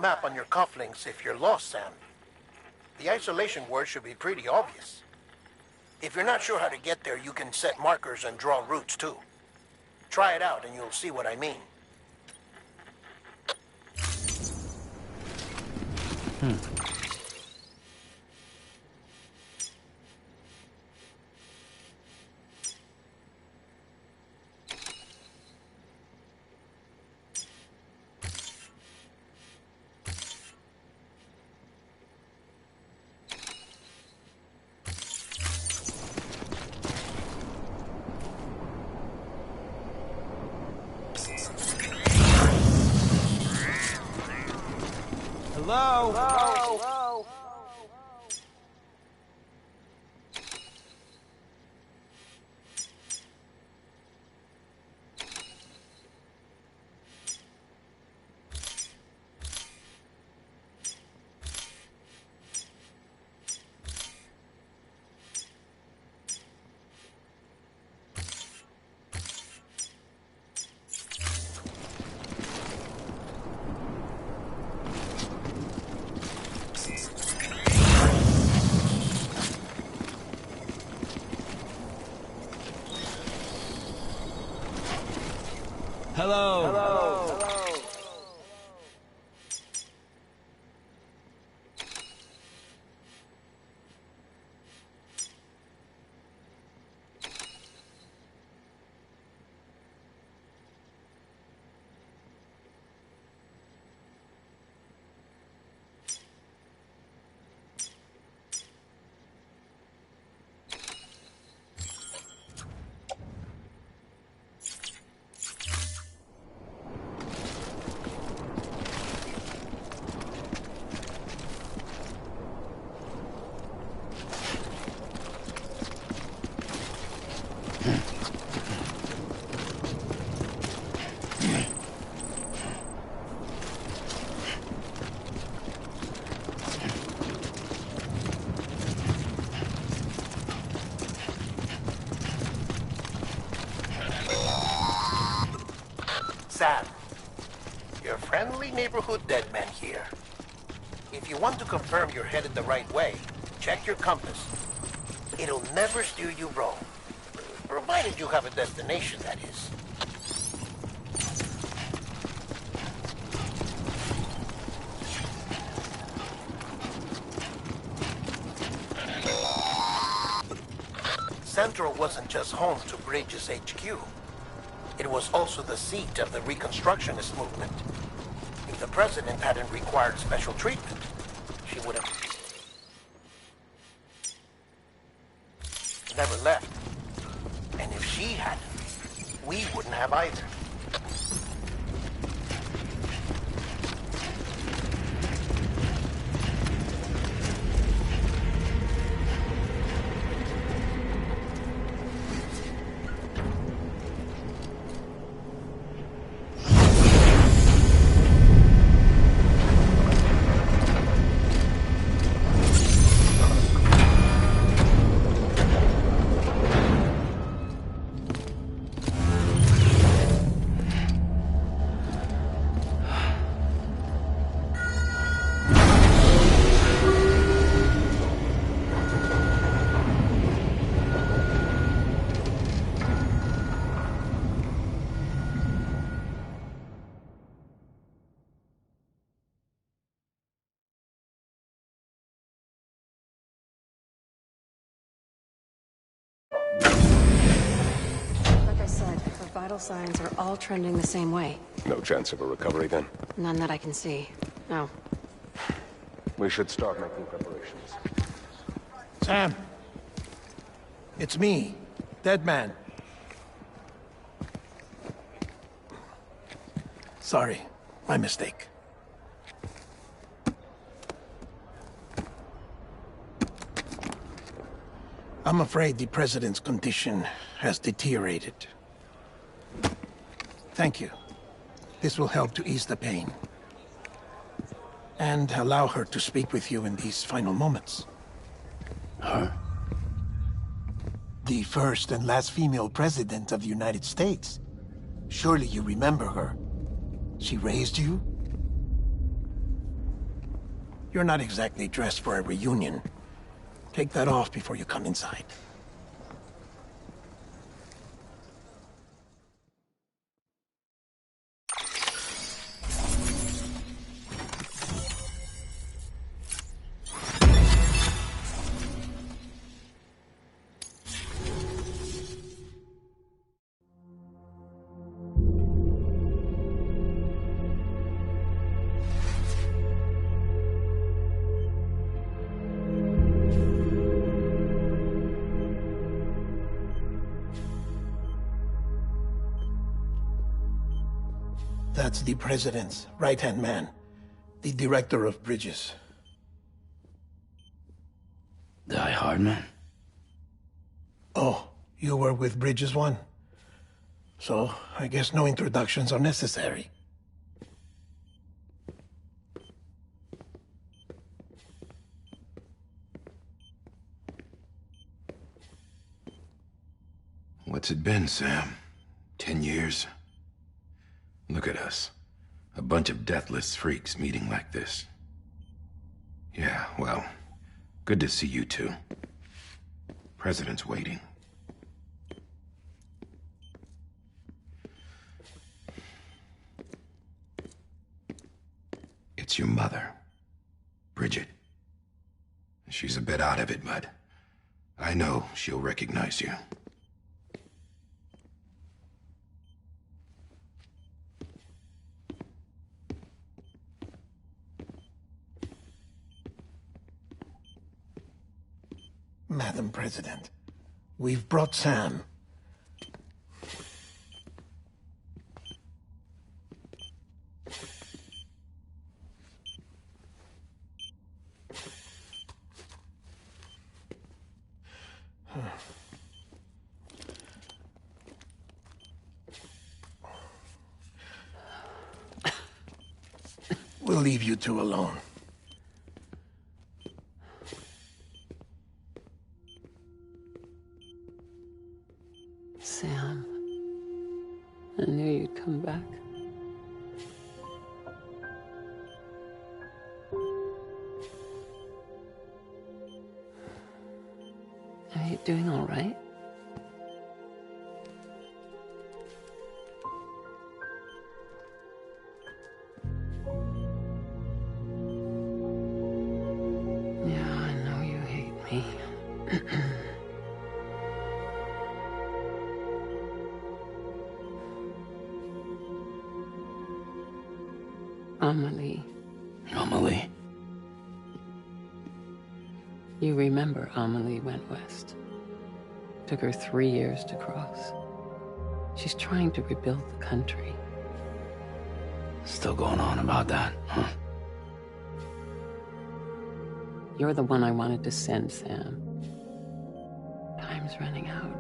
map on your cufflinks if you're lost, Sam. The isolation word should be pretty obvious. If you're not sure how to get there, you can set markers and draw routes too. Try it out and you'll see what I mean. Hello? Hello? Hello. Hello. Hello. Sam, your friendly neighborhood dead man here. If you want to confirm you're headed the right way, check your compass. It'll never steer you wrong. Provided you have a destination, that is. Central wasn't just home to Bridges HQ. It was also the seat of the Reconstructionist movement. If the president hadn't required special treatment, she would have never left. And if she hadn't, we wouldn't have either. Vital signs are all trending the same way. No chance of a recovery then? None that I can see. No. We should start making preparations. Sam. It's me, Dead Man. Sorry, my mistake. I'm afraid the president's condition has deteriorated. Thank you. This will help to ease the pain. And allow her to speak with you in these final moments. Her? The first and last female president of the United States. Surely you remember her. She raised you, You're not exactly dressed for a reunion. Take that off before you come inside. That's the President's right-hand man, the Director of Bridges. Die Hard man? Oh, you were with Bridges 1? So, I guess no introductions are necessary. What's it been, Sam? 10 years? Look at us. A bunch of deathless freaks meeting like this. Yeah, well, good to see you two. President's waiting. It's your mother, Bridget. She's a bit out of it, but I know she'll recognize you. Madam President, we've brought Sam. We'll leave you two alone. Sam, I knew you'd come back. Are you doing all right? Yeah, I know you hate me. Amelie. Amelie? You remember Amelie went west. Took her 3 years to cross. She's trying to rebuild the country. Still going on about that, huh? You're the one I wanted to send, Sam. Time's running out.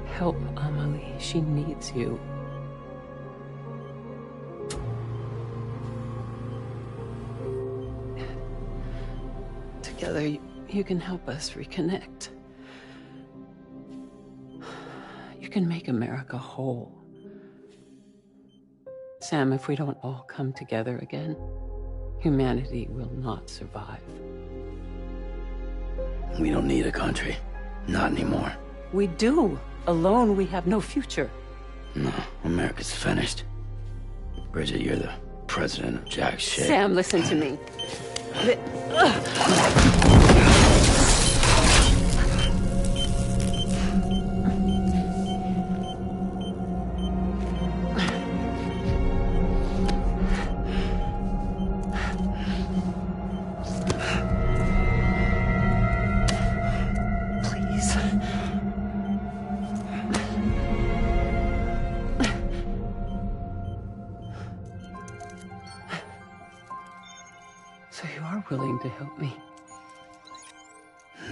Help Amelie. She needs you. Together, you can help us reconnect. You can make America whole. Sam, if we don't all come together again, humanity will not survive. We don't need a country. Not anymore. We do. Alone, we have no future. No, America's finished. Bridget, you're the president of jack shit. Sam, listen to me. Please. So you are willing to help me?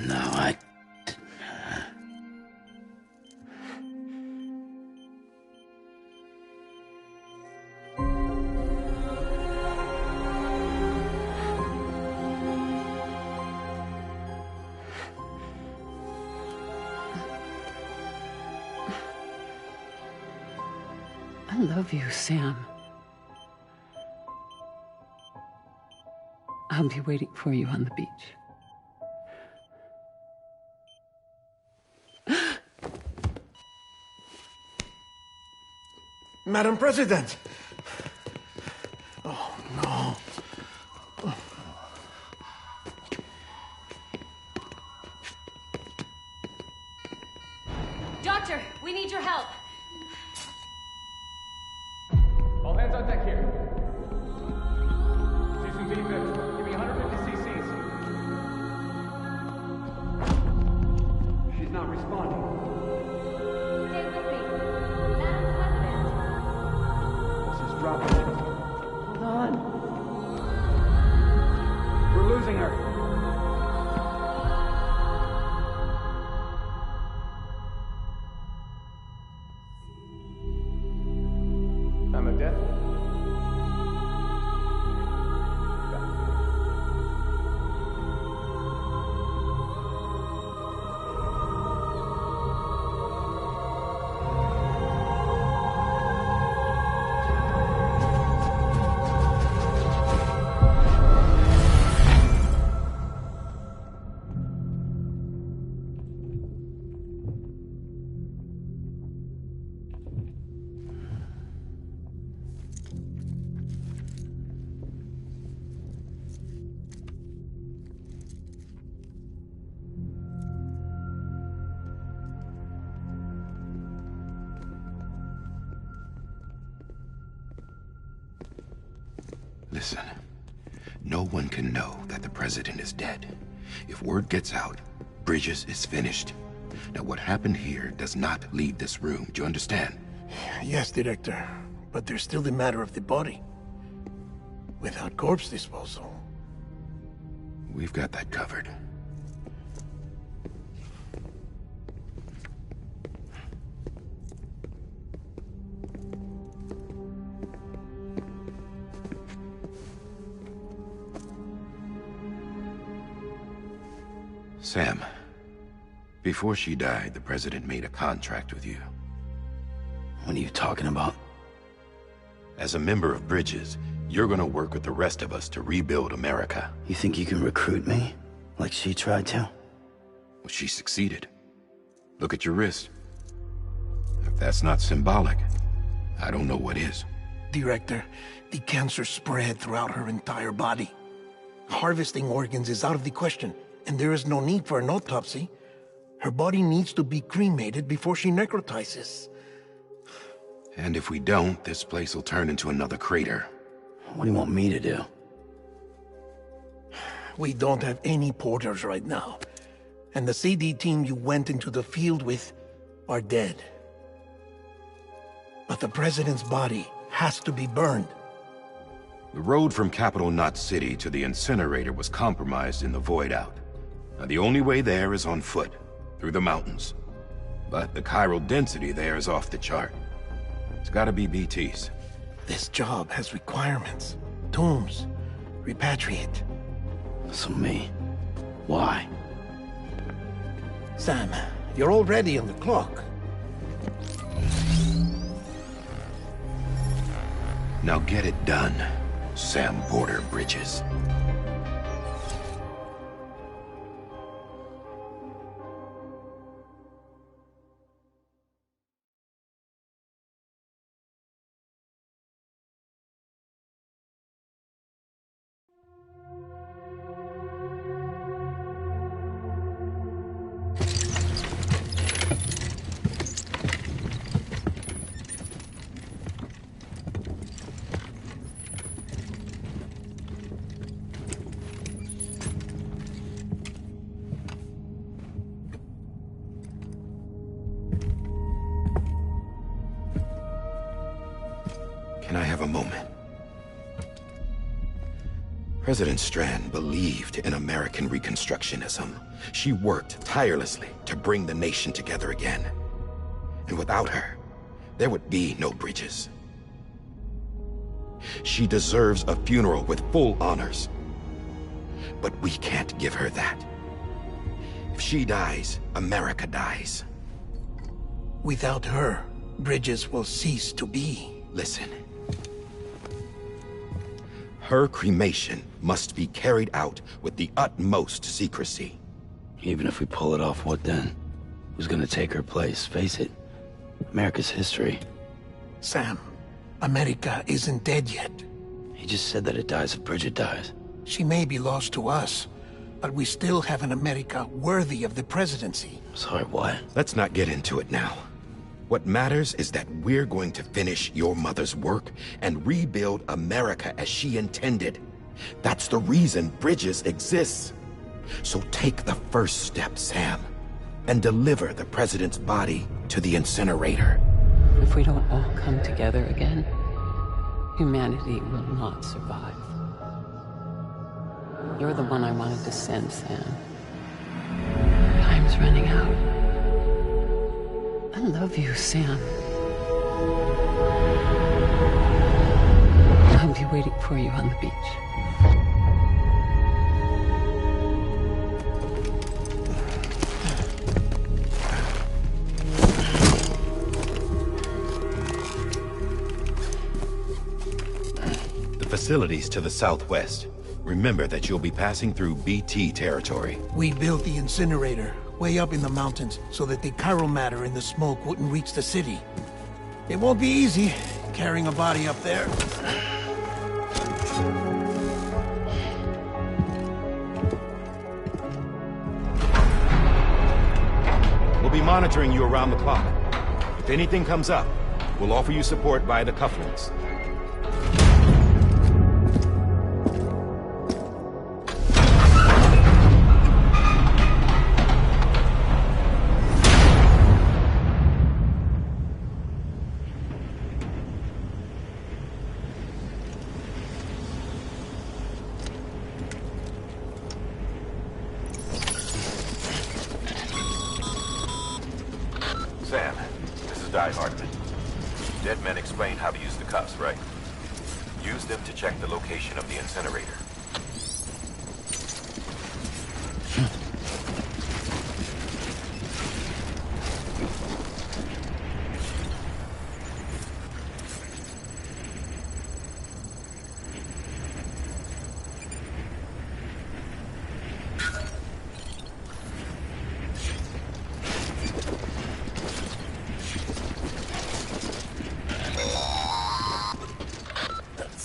No, I... I love you, Sam. I'll be waiting for you on the beach. Madam President! Oh, no. Doctor, we need your help. All hands on deck here. Station defib, give me 150 cc's. She's not responding. Stay with me. Madam President. This is dropping. Hold on. We're losing her. I'm a death. Listen, no one can know that the president is dead. If word gets out, Bridges is finished. Now, what happened here does not leave this room. Do you understand? Yes, Director. But there's still the matter of the body. Without corpse disposal. We've got that covered. Sam, before she died, the president made a contract with you. What are you talking about? As a member of Bridges, you're gonna work with the rest of us to rebuild America. You think you can recruit me? Like she tried to? Well, she succeeded. Look at your wrist. If that's not symbolic, I don't know what is. Director, the cancer spread throughout her entire body. Harvesting organs is out of the question, and there is no need for an autopsy. Her body needs to be cremated before she necrotizes. And if we don't, this place will turn into another crater. What do you want me to do? We don't have any porters right now. And the CD team you went into the field with are dead. But the president's body has to be burned. The road from Capital Knot City to the incinerator was compromised in the void out. Now, the only way there is on foot, through the mountains. But the chiral density there is off the chart. It's gotta be BTs. This job has requirements. Tombs. Repatriate. So me. Why? Sam, you're already on the clock. Now get it done, Sam Porter Bridges. Can I have a moment? President Strand believed in American Reconstructionism. She worked tirelessly to bring the nation together again. And without her, there would be no Bridges. She deserves a funeral with full honors. But we can't give her that. If she dies, America dies. Without her, Bridges will cease to be. Listen. her cremation must be carried out with the utmost secrecy. Even if we pull it off, what then? Who's gonna take her place? Face it, America's history. Sam, America isn't dead yet. He just said that it dies if Bridget dies. She may be lost to us, but we still have an America worthy of the presidency. Sorry, what? Let's not get into it now. What matters is that we're going to finish your mother's work and rebuild America as she intended. That's the reason Bridges exists. So take the first step, Sam, and deliver the president's body to the incinerator. If we don't all come together again, humanity will not survive. You're the one I wanted to send, Sam. Time's running out. I love you, Sam. I'll be waiting for you on the beach. The facilities to the southwest. Remember that you'll be passing through BT territory. We built the incinerator way up in the mountains so that the chiral matter in the smoke wouldn't reach the city. It won't be easy carrying a body up there. We'll be monitoring you around the clock. If anything comes up, we'll offer you support via the cufflinks. Sam, this is Di Hartman. Dead men explained how to use the cuffs, right? Use them to check the location of the incinerator.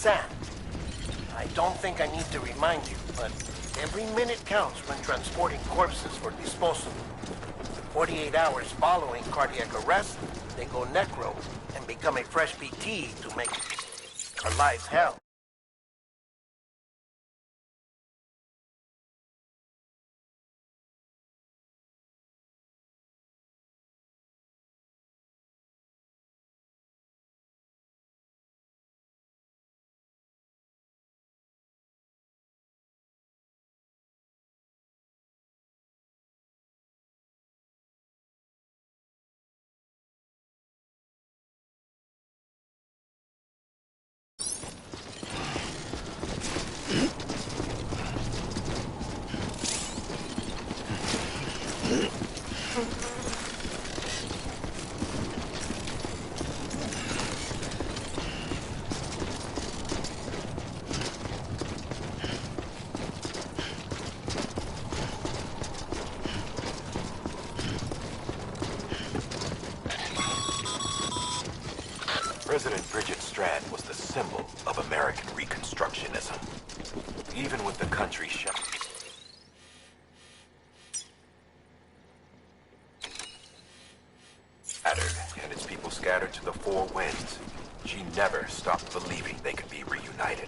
Sam, I don't think I need to remind you, but every minute counts when transporting corpses for disposal. 48 hours following cardiac arrest, they go necro and become a fresh BT to make our lives hell. President Bridget Strand was the symbol of American Reconstructionism. Even with the country shattered and its people scattered to the four winds, she never stopped believing they could be reunited.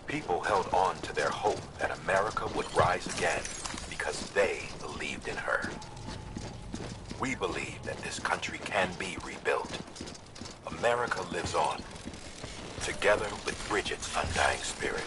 People held on to their hope that America would rise again because they believed in her. We believe that this country can be rebuilt. America lives on, together with Bridget's undying spirit.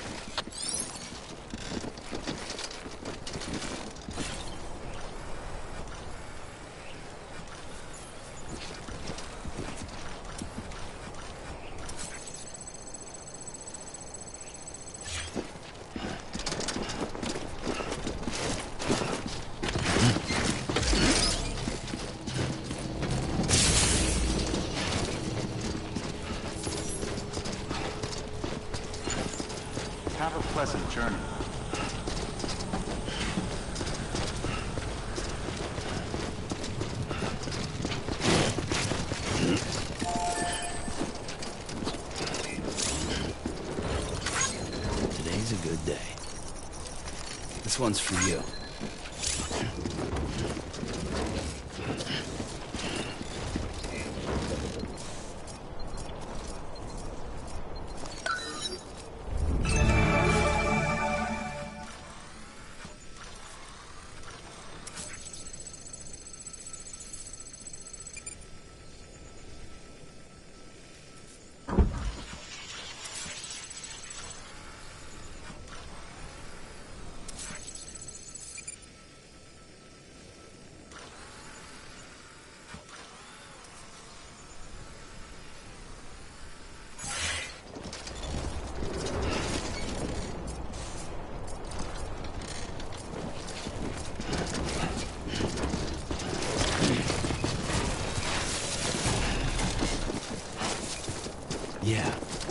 Have a pleasant journey. Today's a good day. This one's for you.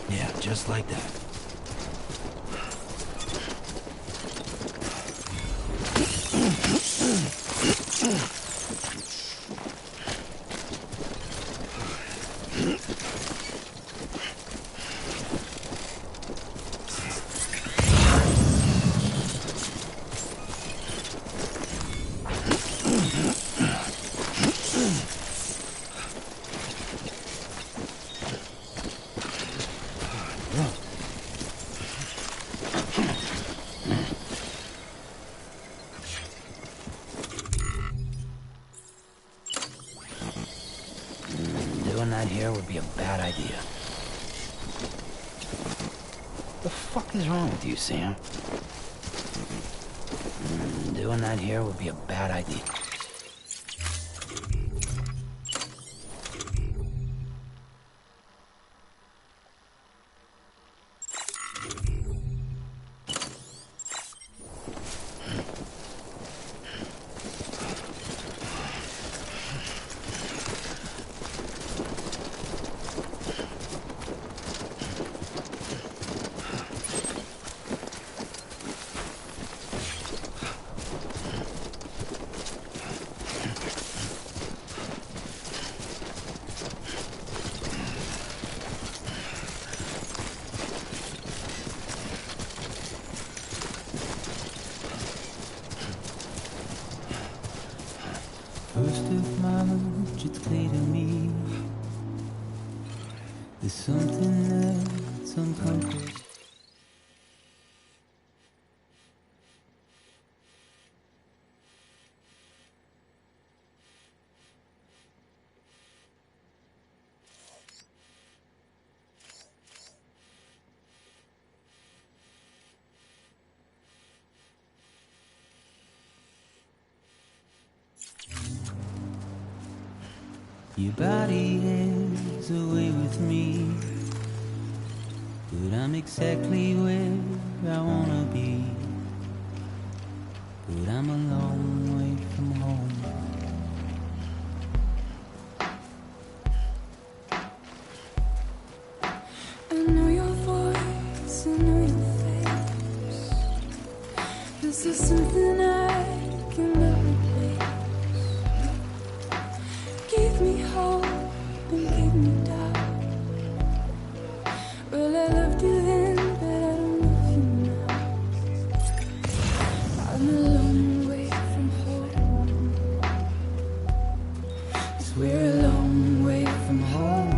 Yeah, just like that. Doing that here would be a bad idea. The fuck is wrong with you, Sam? Doing that here would be a bad idea. First of March, it's clear to me there's something that's uncomfortable. Your body is away with me, but I'm exactly where I wanna be. But I'm a long way from home. I know your voice, I know your face. This is something I cannot replace. Give me hope and give me doubt. Well, I loved you then, but I don't love you now. I'm a long way from home. 'Cause we're a long way from home.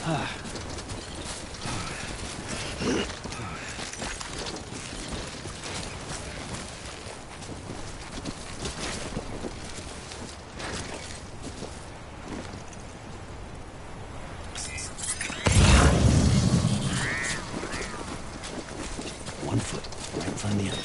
One foot right in front of the other.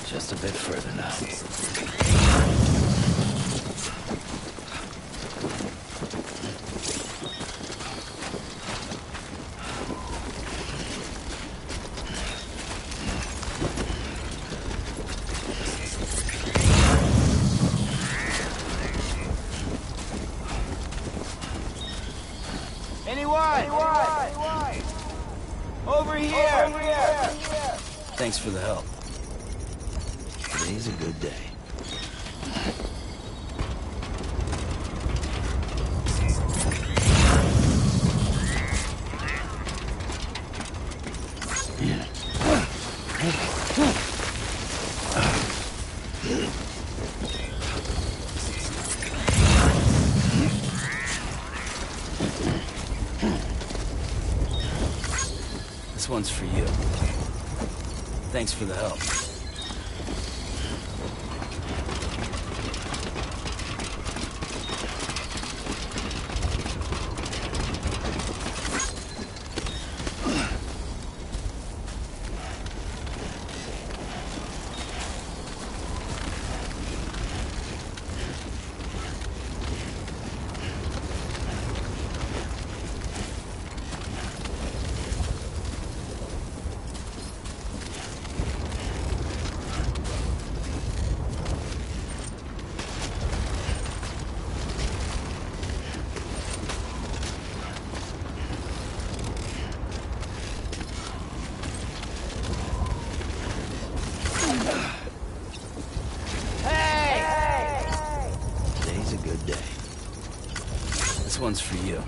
Just a bit further now. Anyone? Over here! Thanks for the help. Today's a good day. This one's for you. Thanks for the help. Today's a good day. This one's for you.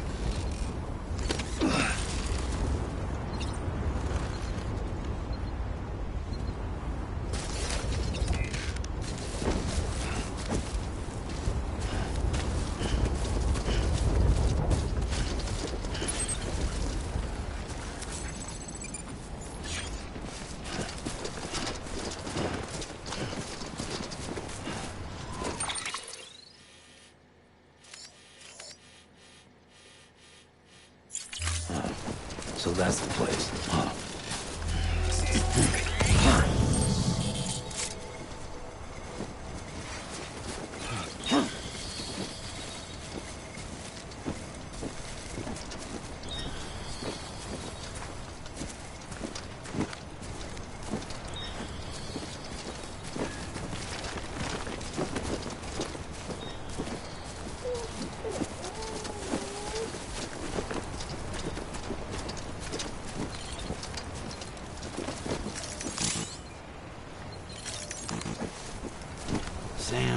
So that's the place, huh?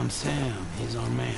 Sam, he's our man.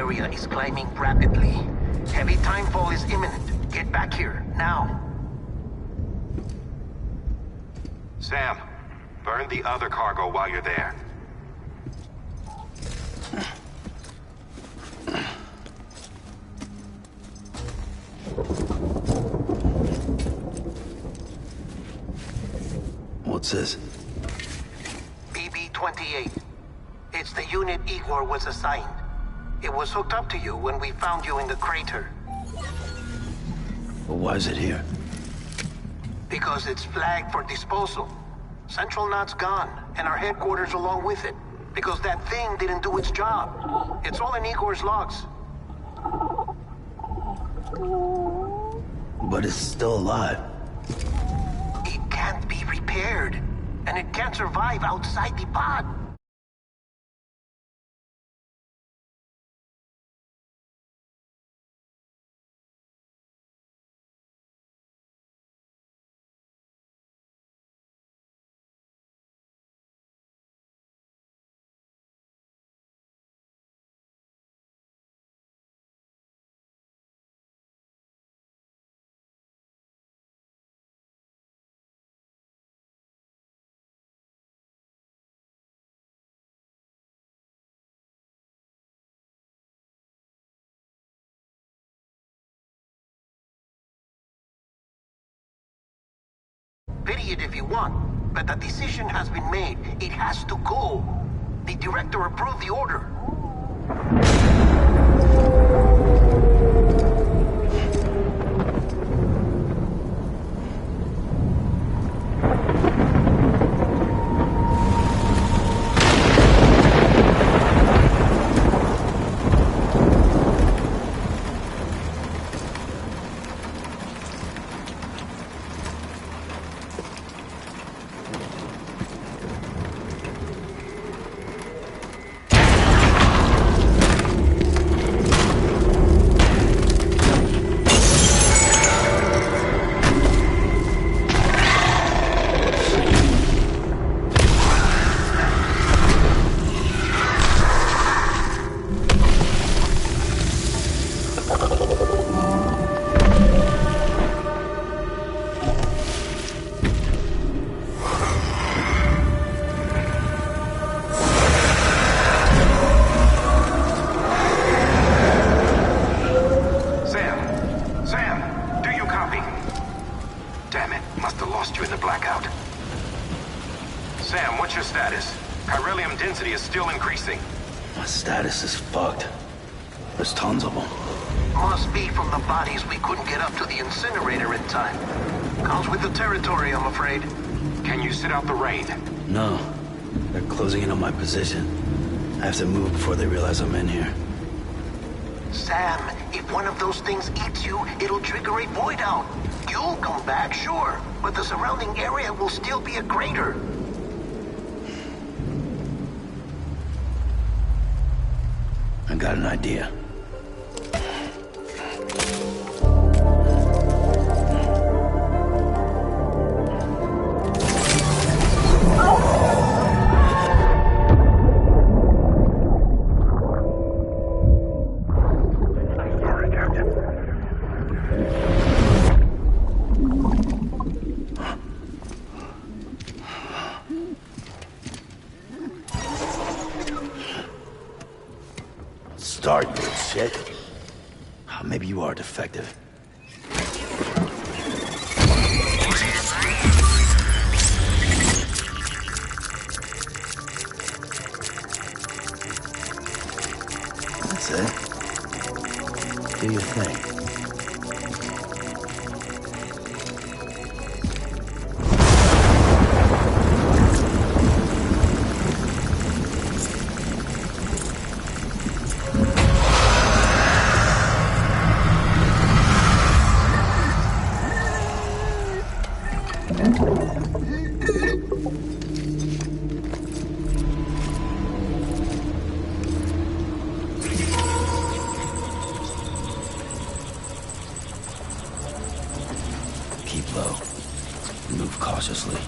area is climbing rapidly. Heavy timefall is imminent. Get back here, now. Sam, burn the other cargo while you're there. What's this? BB-28. It's the unit Igor was assigned. It was hooked up to you when we found you in the crater. But why is it here? Because it's flagged for disposal. Central Knot's gone, and our headquarters along with it. Because that thing didn't do its job. It's all in Igor's logs. But it's still alive. It can't be repaired, and it can't survive outside the pod. Pity it if you want, but the decision has been made. It has to go. The director approved the order. My status is fucked. There's tons of them. Must be from the bodies we couldn't get up to the incinerator in time. Comes with the territory, I'm afraid. Can you sit out the rain? No. They're closing in on my position. I have to move before they realize I'm in here. Sam, if one of those things eats you, it'll trigger a void out. You'll come back, sure, but the surrounding area will still be a crater. I got an idea. Start, you shit. Maybe you are defective. That's it. Do your thing. Keep low. Move cautiously.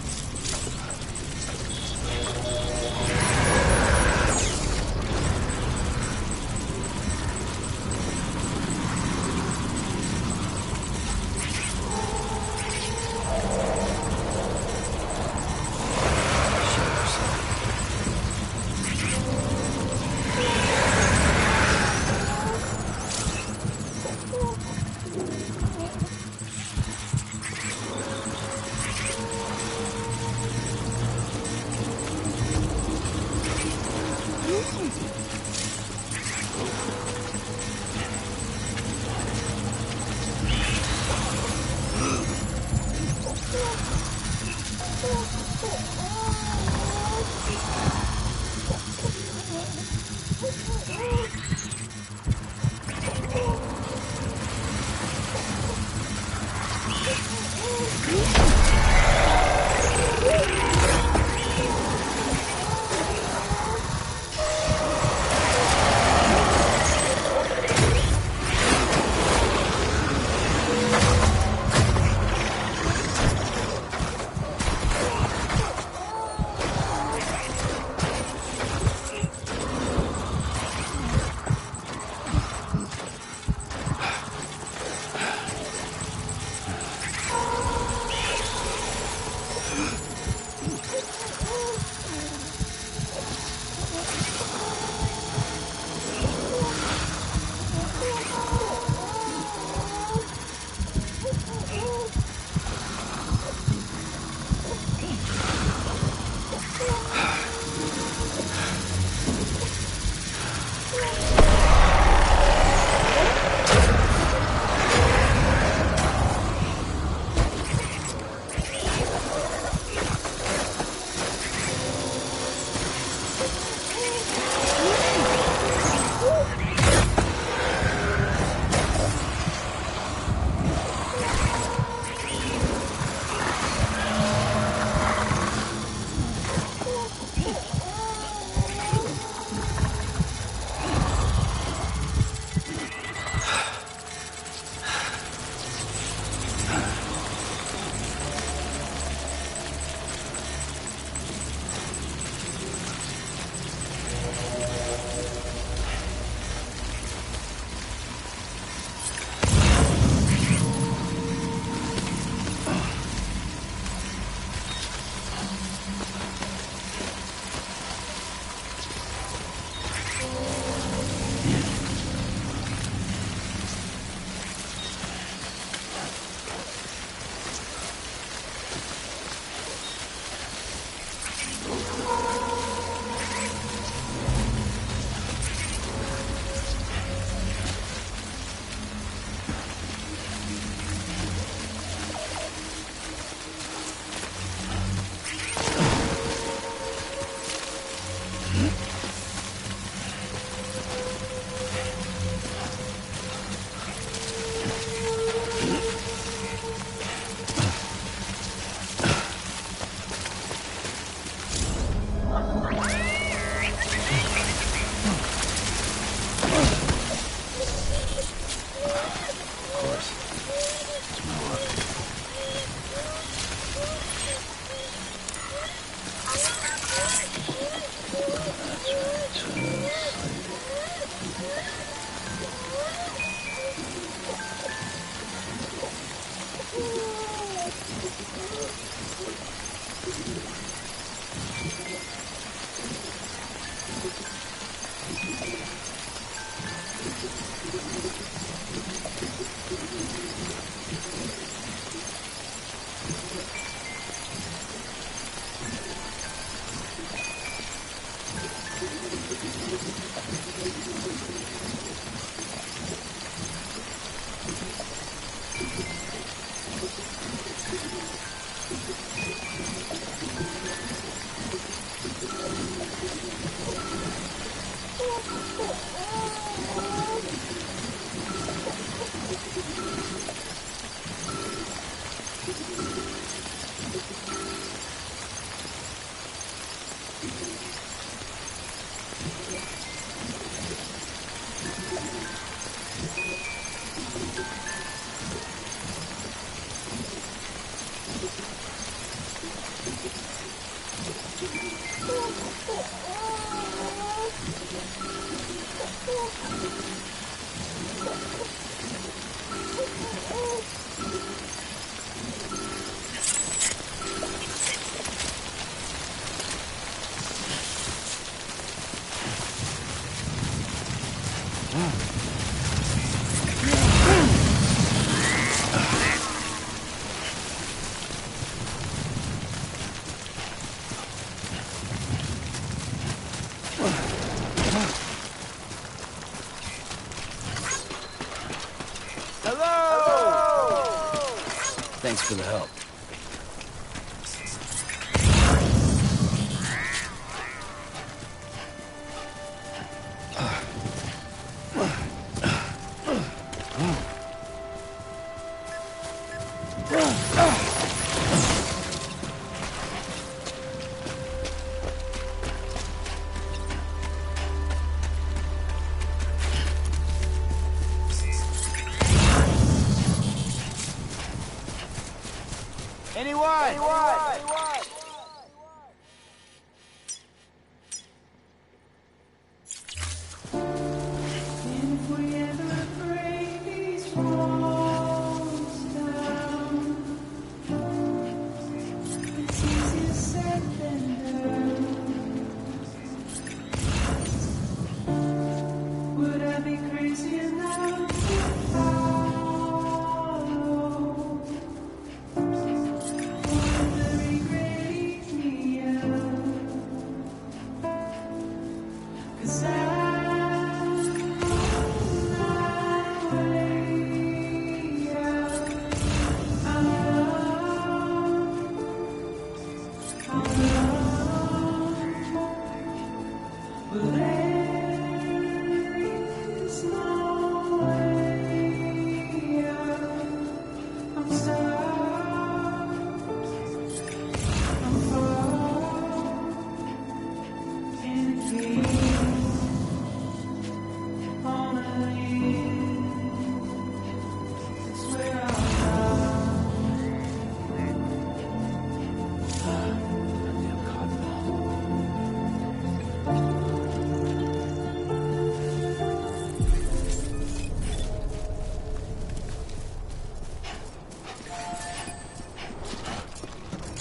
Thanks for the help.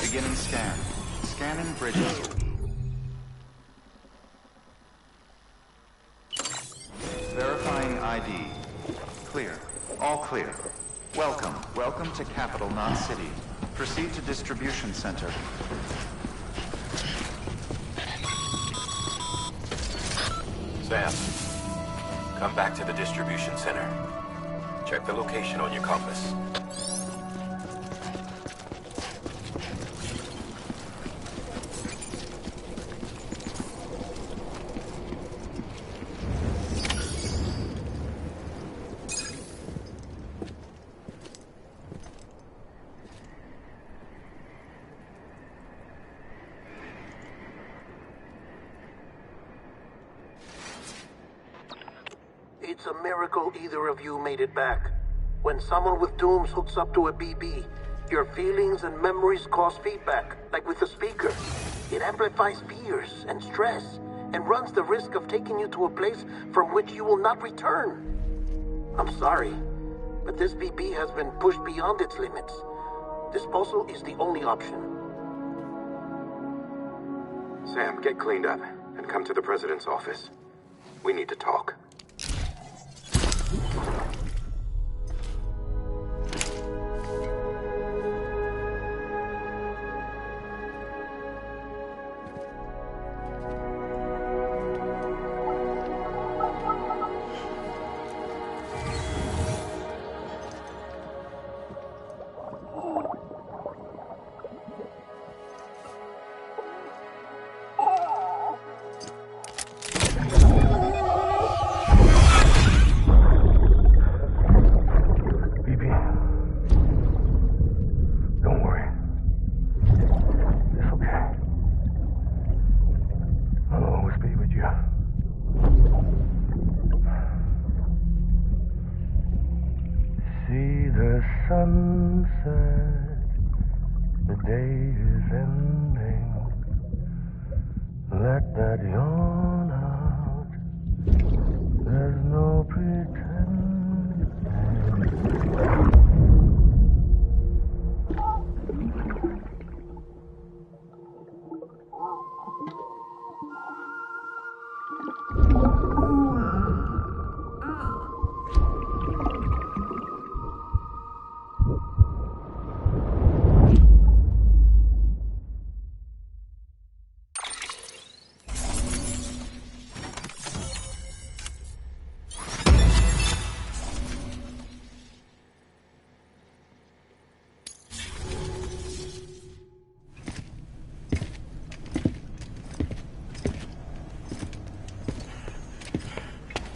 Beginning scan. Scanning bridges. Verifying ID. Clear. All clear. Welcome. Welcome to Capital, not City. Proceed to distribution center. Sam, come back to the distribution center. Check the location on your compass. It's a miracle either of you made it back. When someone with dooms hooks up to a BB, your feelings and memories cause feedback, like with the speaker. It amplifies fears and stress, and runs the risk of taking you to a place from which you will not return. I'm sorry, but this BB has been pushed beyond its limits. Disposal is the only option. Sam, get cleaned up and come to the president's office. We need to talk. Sunset, the day is ending. Let that yawn out. There's no pretending.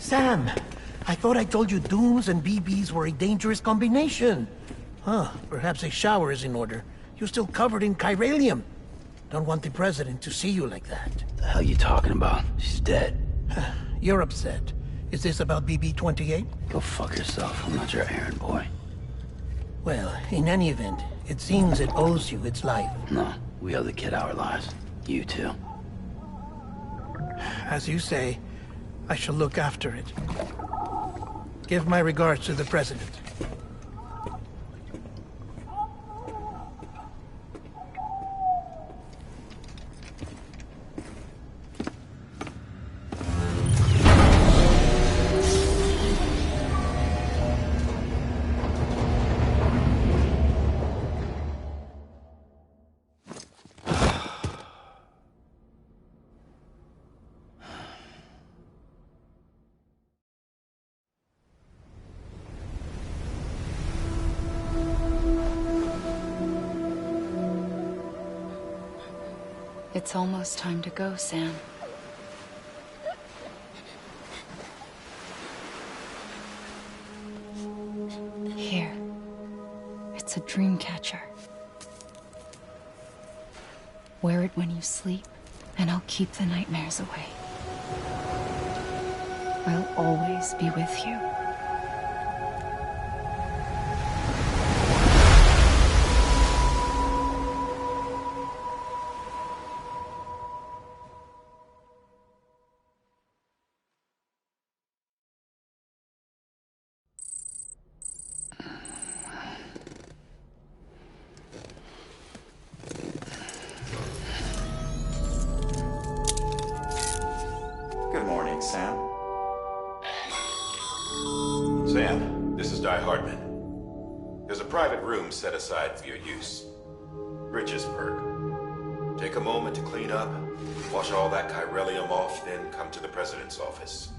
Sam, I thought I told you dooms and BBs were a dangerous combination. Huh, perhaps a shower is in order. You're still covered in chiralium. Don't want the president to see you like that. The hell you talking about? She's dead. You're upset. Is this about BB-28? Go fuck yourself. I'm not your errand boy. Well, in any event, it seems it owes you its life. No, we owe the kid our lives. You too. As you say, I shall look after it. Give my regards to the president. It's almost time to go, Sam. Here. It's a dream catcher. Wear it when you sleep, and I'll keep the nightmares away. I'll always be with you. Good morning, Sam. Sam, this is Di Hartman. There's a private room set aside for your use. Bridges perk. Take a moment to clean up, wash all that chiralium off, then come to the president's office.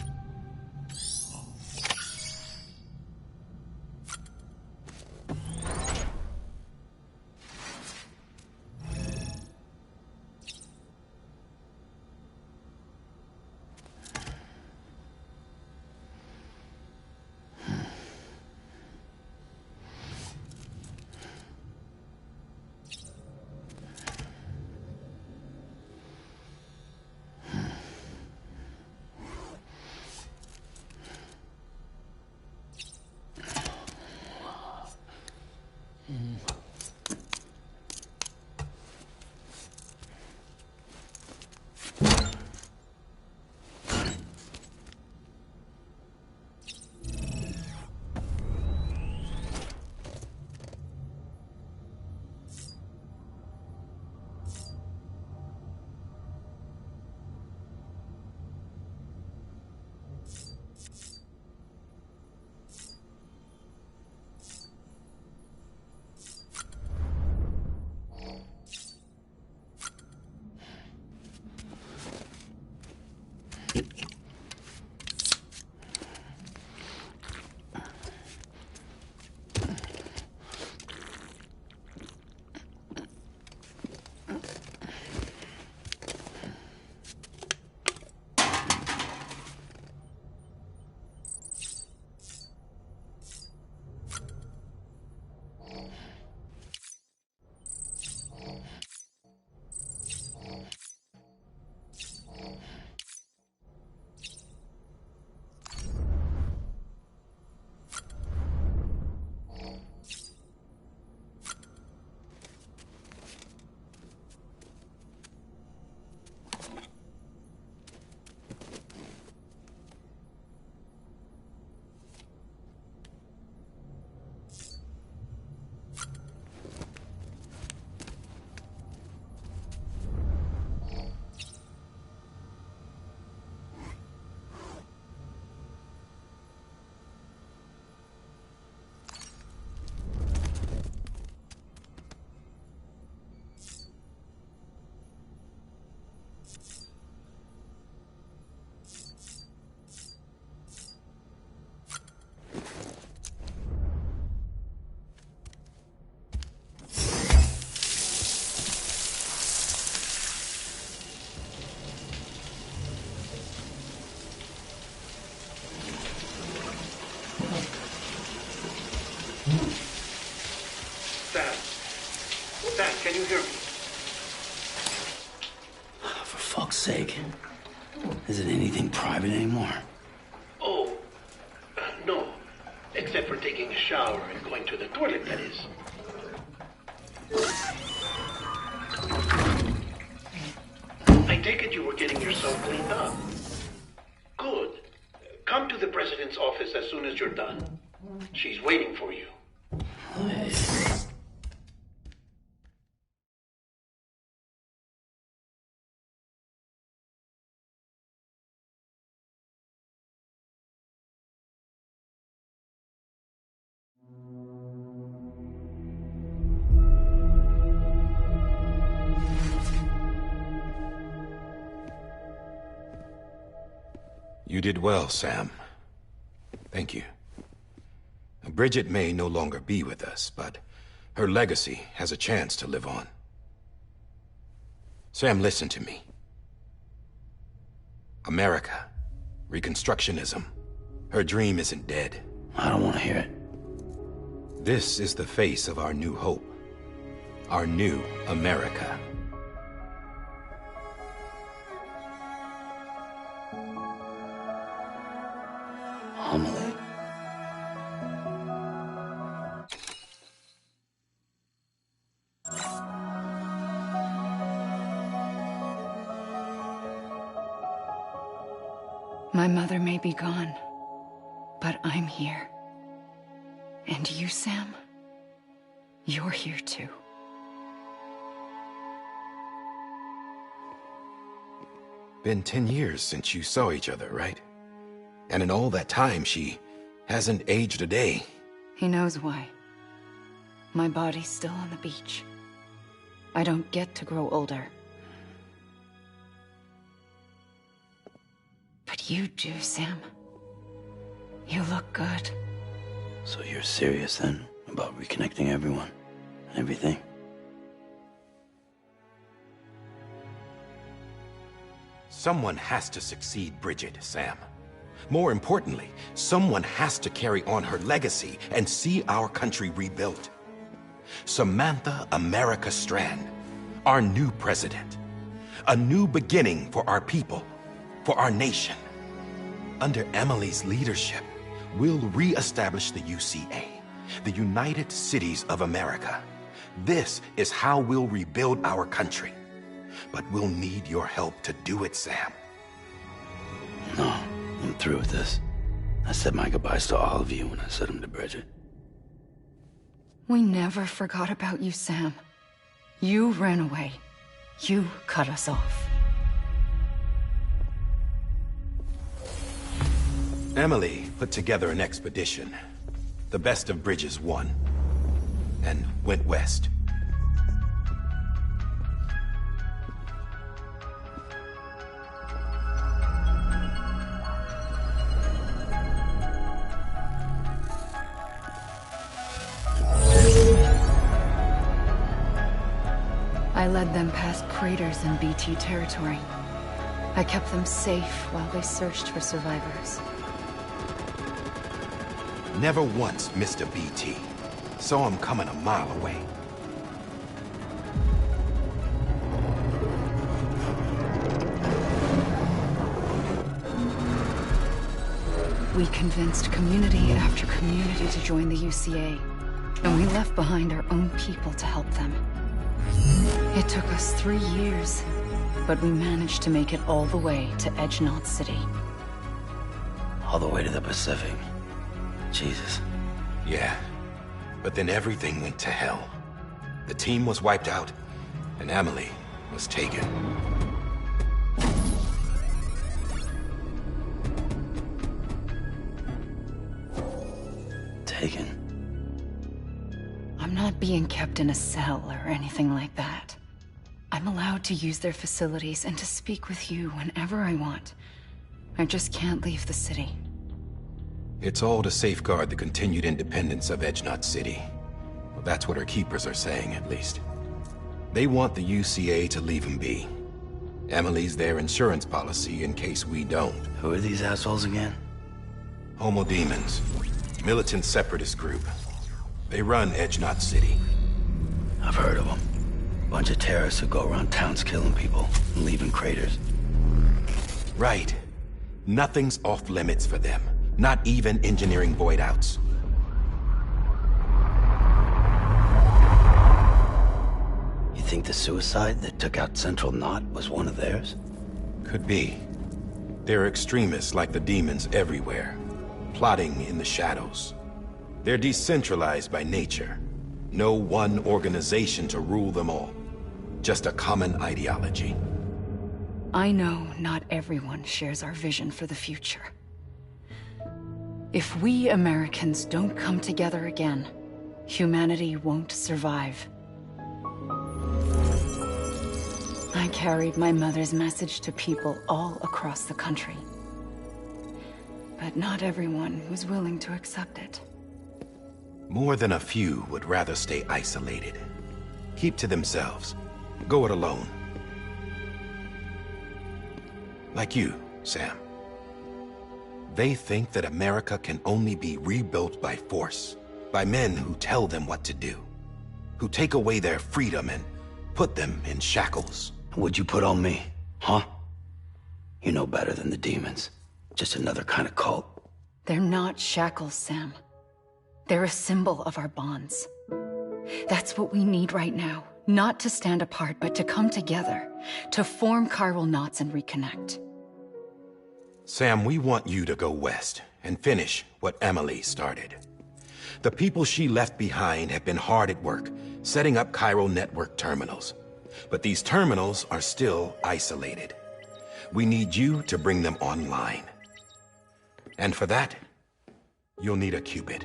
you hear me? For fuck's sake. Is it anything private anymore? Oh, no. Except for taking a shower and going to the toilet, that is. I take it you were getting yourself cleaned up. Good. Come to the president's office as soon as you're done. She's waiting for you. You did well, Sam. Thank you. Bridget may no longer be with us, but her legacy has a chance to live on. Sam, listen to me. America, Reconstructionism, her dream isn't dead. I don't want to hear it. This is the face of our new hope. Our new America. Amelie. My mother may be gone, but I'm here. And you, Sam, you're here too. Been 10 years since you saw each other, right? And in all that time, she hasn't aged a day. He knows why. My body's still on the beach. I don't get to grow older. But you do, Sam. You look good. So you're serious then about reconnecting everyone and everything? Someone has to succeed Bridget, Sam. More importantly, someone has to carry on her legacy and see our country rebuilt. Samantha America Strand, our new president. A new beginning for our people, for our nation. Under Emily's leadership, we'll re-establish the UCA, the United Cities of America. This is how we'll rebuild our country. But we'll need your help to do it, Sam. No, I'm through with this. I said my goodbyes to all of you when I said them to Bridget. We never forgot about you, Sam. You ran away. You cut us off. Emily put together an expedition. The best of Bridges won. And went west. I led them past craters in BT territory. I kept them safe while they searched for survivors. Never once missed a BT. Saw him coming a mile away. We convinced community after community to join the UCA, and we left behind our own people to help them. It took us 3 years, but we managed to make it all the way to Edge-Knot City. All the way to the Pacific. Jesus. Yeah, but then everything went to hell. The team was wiped out, and Emily was taken. Taken? I'm not being kept in a cell or anything like that. I'm allowed to use their facilities and to speak with you whenever I want. I just can't leave the city. It's all to safeguard the continued independence of Edge-Knot City. Well, that's what our keepers are saying, at least. They want the UCA to leave him be. Emily's their insurance policy in case we don't. Who are these assholes again? Homo Demons. Militant separatist group. They run Edge-Knot City. I've heard of them. Bunch of terrorists who go around towns killing people and leaving craters. Right. Nothing's off limits for them. Not even engineering void outs. You think the suicide that took out Central Knot was one of theirs? Could be. There are extremists like the demons everywhere, plotting in the shadows. They're decentralized by nature. No one organization to rule them all. Just a common ideology. I know not everyone shares our vision for the future. If we Americans don't come together again, humanity won't survive. I carried my mother's message to people all across the country. But not everyone was willing to accept it. More than a few would rather stay isolated. Keep to themselves. Go it alone. Like you, Sam. They think that America can only be rebuilt by force, by men who tell them what to do, who take away their freedom and put them in shackles. What'd you put on me, huh? You know better than the demons. Just another kind of cult. They're not shackles, Sam. They're a symbol of our bonds. That's what we need right now. Not to stand apart, but to come together. To form chiral knots and reconnect. Sam, we want you to go west and finish what Emily started. The people she left behind have been hard at work, setting up chiral network terminals. But these terminals are still isolated. We need you to bring them online. And for that, you'll need a Cupid.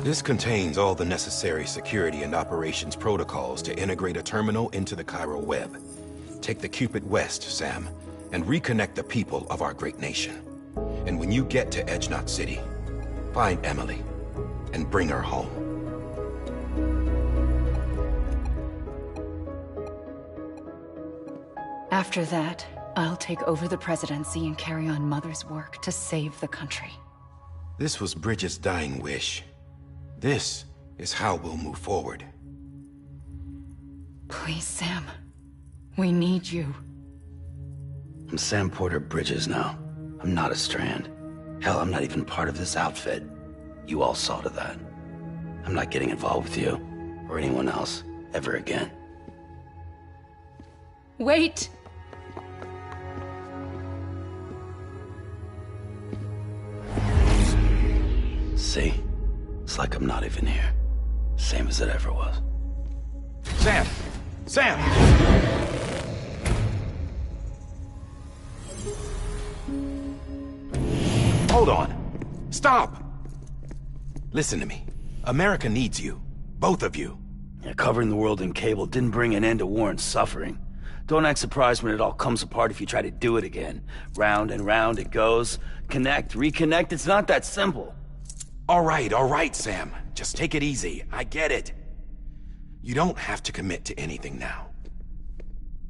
This contains all the necessary security and operations protocols to integrate a terminal into the chiral web. Take the Cupid west, Sam, and reconnect the people of our great nation. And when you get to Edge Knot City, find Emily and bring her home. After that, I'll take over the presidency and carry on Mother's work to save the country. This was Bridget's dying wish. This is how we'll move forward. Please, Sam. We need you. I'm Sam Porter Bridges now. I'm not a Strand. Hell, I'm not even part of this outfit. You all saw to that. I'm not getting involved with you, or anyone else, ever again. Wait! See? It's like I'm not even here. Same as it ever was. Sam! Sam! Hold on. Stop! Listen to me. America needs you. Both of you. Yeah, covering the world in cable didn't bring an end to war and suffering. Don't act surprised when it all comes apart if you try to do it again. Round and round it goes. Connect, reconnect, it's not that simple. All right, Sam. Just take it easy. I get it. You don't have to commit to anything now.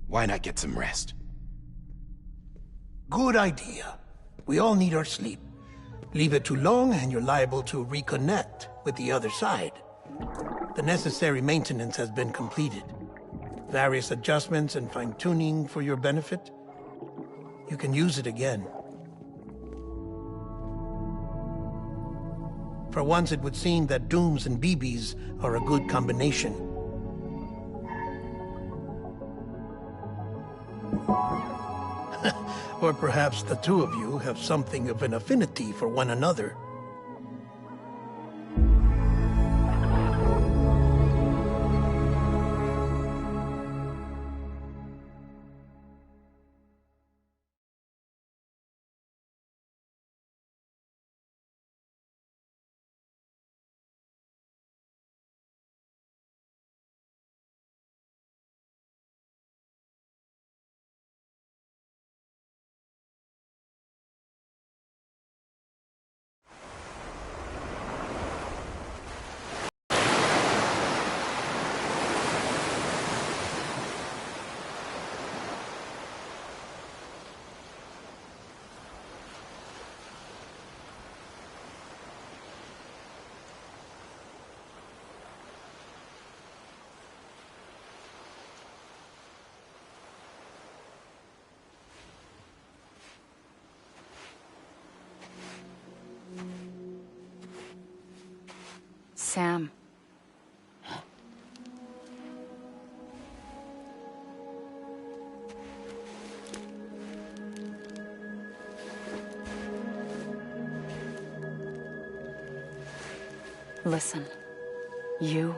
Why not get some rest? Good idea. We all need our sleep. Leave it too long and you're liable to reconnect with the other side. The necessary maintenance has been completed. Various adjustments and fine-tuning for your benefit. You can use it again. For once, it would seem that Dooms and BBs are a good combination. Or perhaps the two of you have something of an affinity for one another. Sam. Listen, you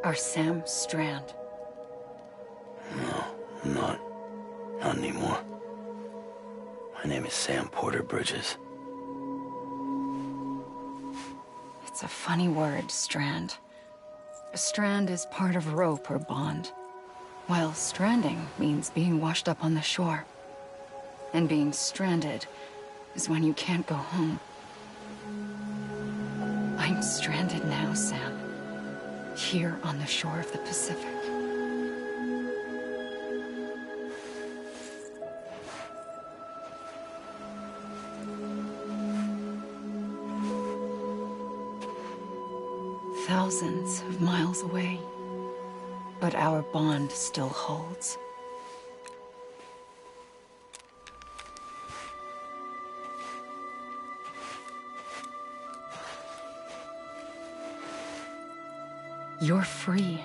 are Sam Strand. No, I'm not. Not anymore. My name is Sam Porter Bridges. It's a funny word, Strand. A strand is part of rope or bond, while stranding means being washed up on the shore. And being stranded is when you can't go home. I'm stranded now, Sam. Here on the shore of the Pacific. Thousands of miles away, but our bond still holds. You're free,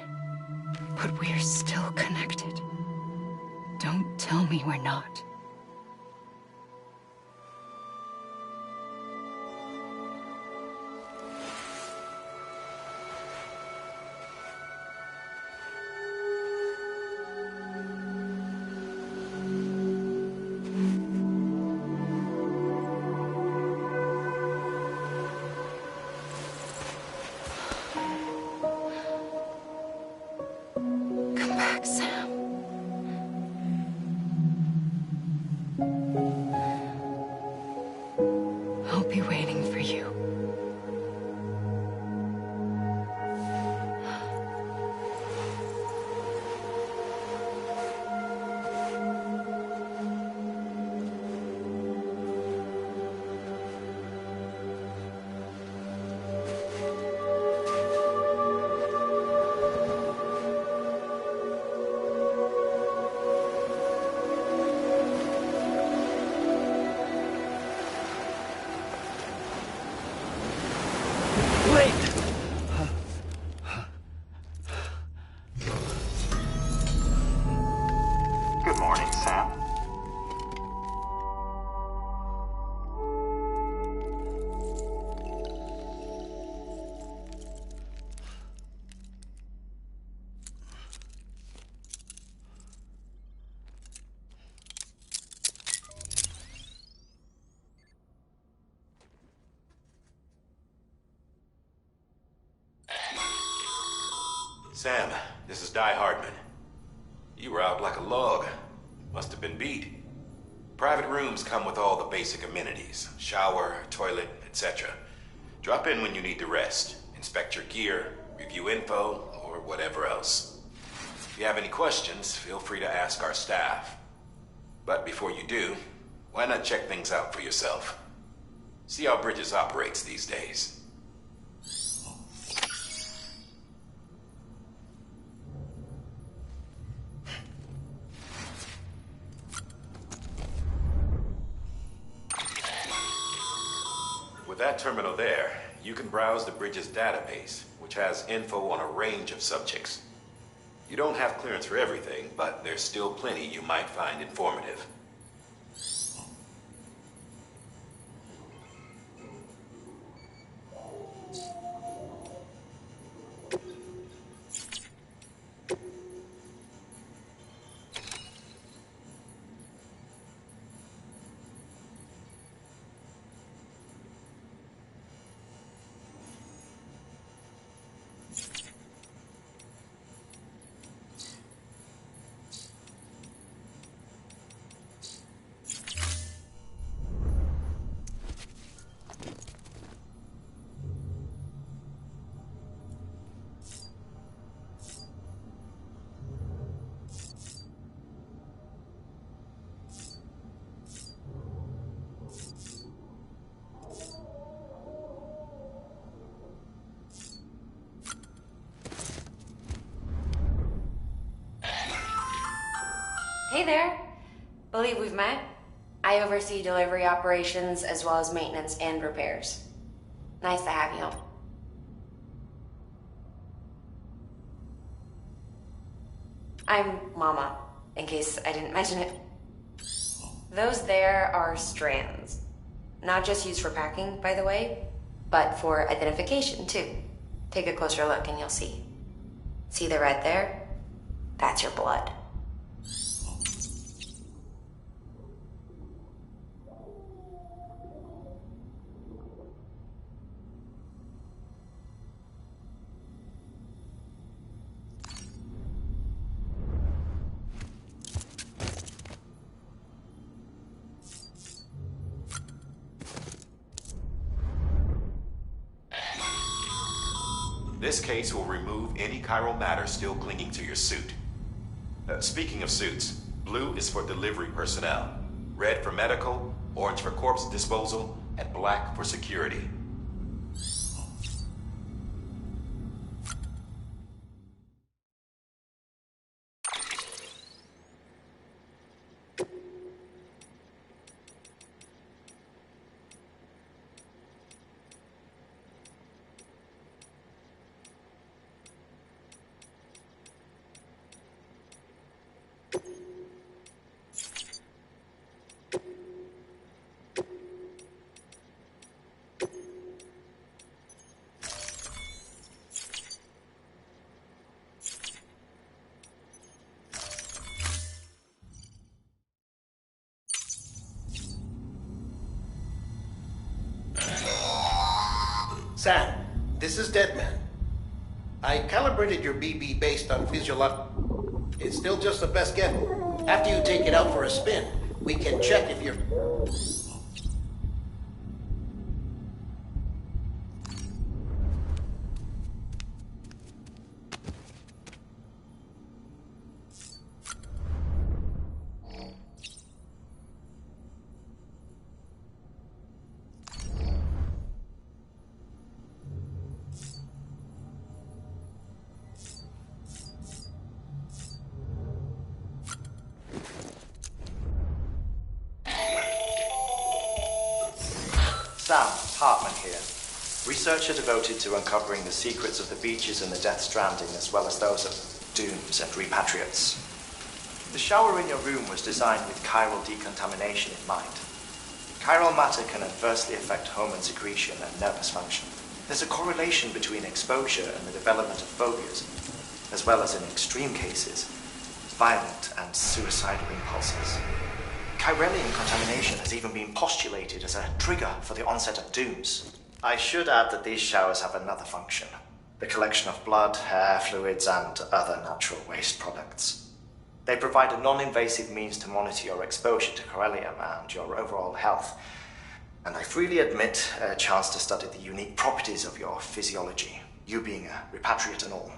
but we're still connected. Don't tell me we're not. Come back, Sam. I'll be waiting for you. Good morning, Sam. Sam, this is Di Hardman. You were out like a log. Must have been beat. Private rooms come with all the basic amenities. Shower, toilet, etc. Drop in when you need to rest. Inspect your gear, review info, or whatever else. If you have any questions, feel free to ask our staff. But before you do, why not check things out for yourself? See how Bridges operates these days. With that terminal there, you can browse the Bridges database, which has info on a range of subjects. You don't have clearance for everything, but there's still plenty you might find informative. Hey there. Believe we've met. I oversee delivery operations as well as maintenance and repairs. Nice to have you. I'm Mama, in case I didn't mention it. Those there are strands. Not just used for packing, by the way, but for identification, too. Take a closer look and you'll see. See the red there? That's your blood. This case will remove any chiral matter still clinging to your suit. Speaking of suits, blue is for delivery personnel, red for medical, orange for corpse disposal, and black for security. Sam, this is Deadman. I calibrated your BB based on physiologic. It's still just the best guess. After you take it out for a spin, we can check if you're... Sam, Hartman here. Researcher devoted to uncovering the secrets of the beaches and the Death Stranding, as well as those of dooms and repatriates. The shower in your room was designed with chiral decontamination in mind. Chiral matter can adversely affect hormone secretion and nervous function. There's a correlation between exposure and the development of phobias, as well as in extreme cases, violent and suicidal impulses. Chiralian contamination has even been postulated as a trigger for the onset of dooms. I should add that these showers have another function: the collection of blood, hair, fluids, and other natural waste products. They provide a non-invasive means to monitor your exposure to chiralium and your overall health, and I freely admit a chance to study the unique properties of your physiology, you being a repatriate and all.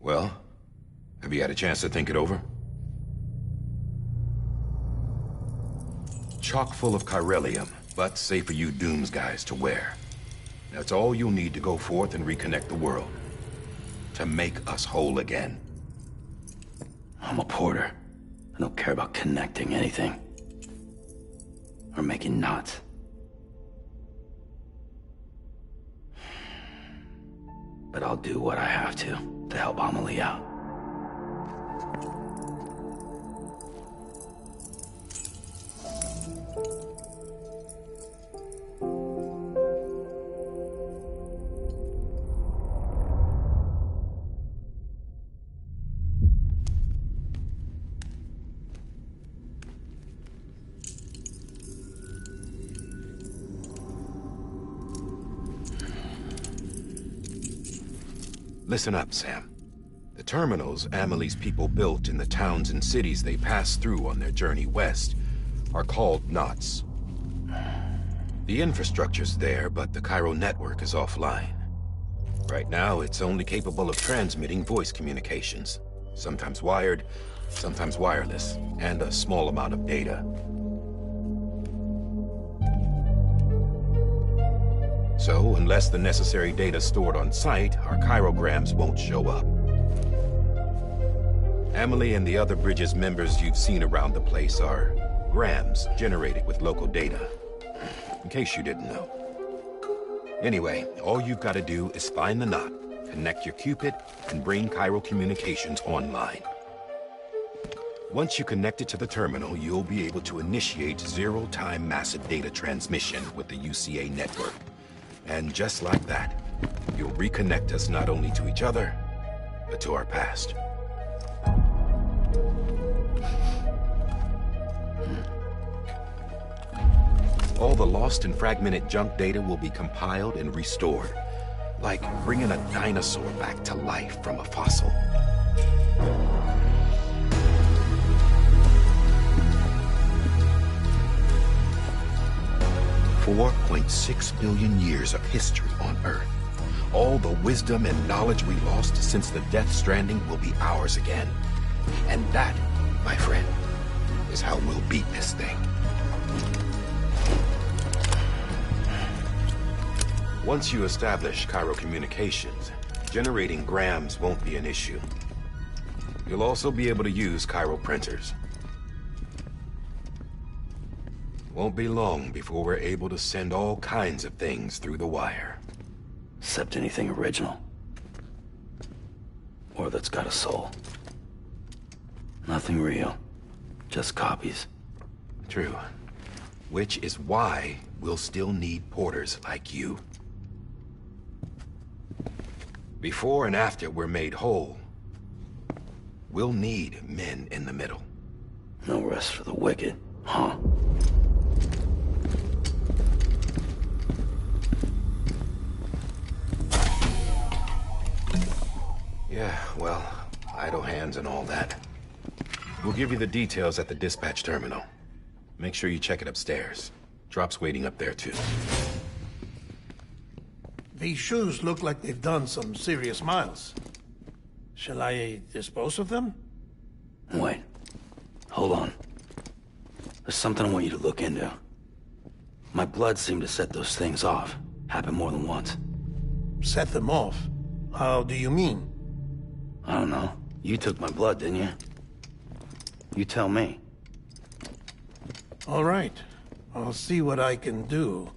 Well, have you had a chance to think it over? Chock full of chiralium, but safe for you Dooms guys to wear. That's all you'll need to go forth and reconnect the world. To make us whole again. I'm a porter. I don't care about connecting anything. Or making knots. but I'll do what I have to help Amelie out. Listen up, Sam. The terminals Amelie's people built in the towns and cities they passed through on their journey west are called knots. The infrastructure's there, but the Cairo network is offline. Right now, it's only capable of transmitting voice communications, sometimes wired, sometimes wireless, and a small amount of data. So, unless the necessary data stored on site, our chirograms won't show up. Amelie and the other Bridges members you've seen around the place are grams generated with local data. In case you didn't know. Anyway, all you've got to do is find the knot, connect your Cupid, and bring Cairo communications online. Once you connect it to the terminal, you'll be able to initiate zero-time massive data transmission with the UCA network. And just like that, you'll reconnect us not only to each other, but to our past. All the lost and fragmented junk data will be compiled and restored, like bringing a dinosaur back to life from a fossil. $4.6 billion years of history on Earth. All the wisdom and knowledge we lost since the Death Stranding will be ours again. And that, my friend, is how we'll beat this thing. Once you establish Cairo communications, generating grams won't be an issue. You'll also be able to use Cairo printers. Won't be long before we're able to send all kinds of things through the wire. Except anything original. Or that's got a soul. Nothing real. Just copies. True. Which is why we'll still need porters like you. Before and after we're made whole, we'll need men in the middle. No rest for the wicked, huh? Yeah, well, idle hands and all that. We'll give you the details at the dispatch terminal. Make sure you check it upstairs. Drop's waiting up there, too. These shoes look like they've done some serious miles. Shall I dispose of them? Wait. Hold on. There's something I want you to look into. My blood seemed to set those things off. Happened more than once. Set them off? How do you mean? I don't know. You took my blood, didn't you? You tell me. All right. I'll see what I can do.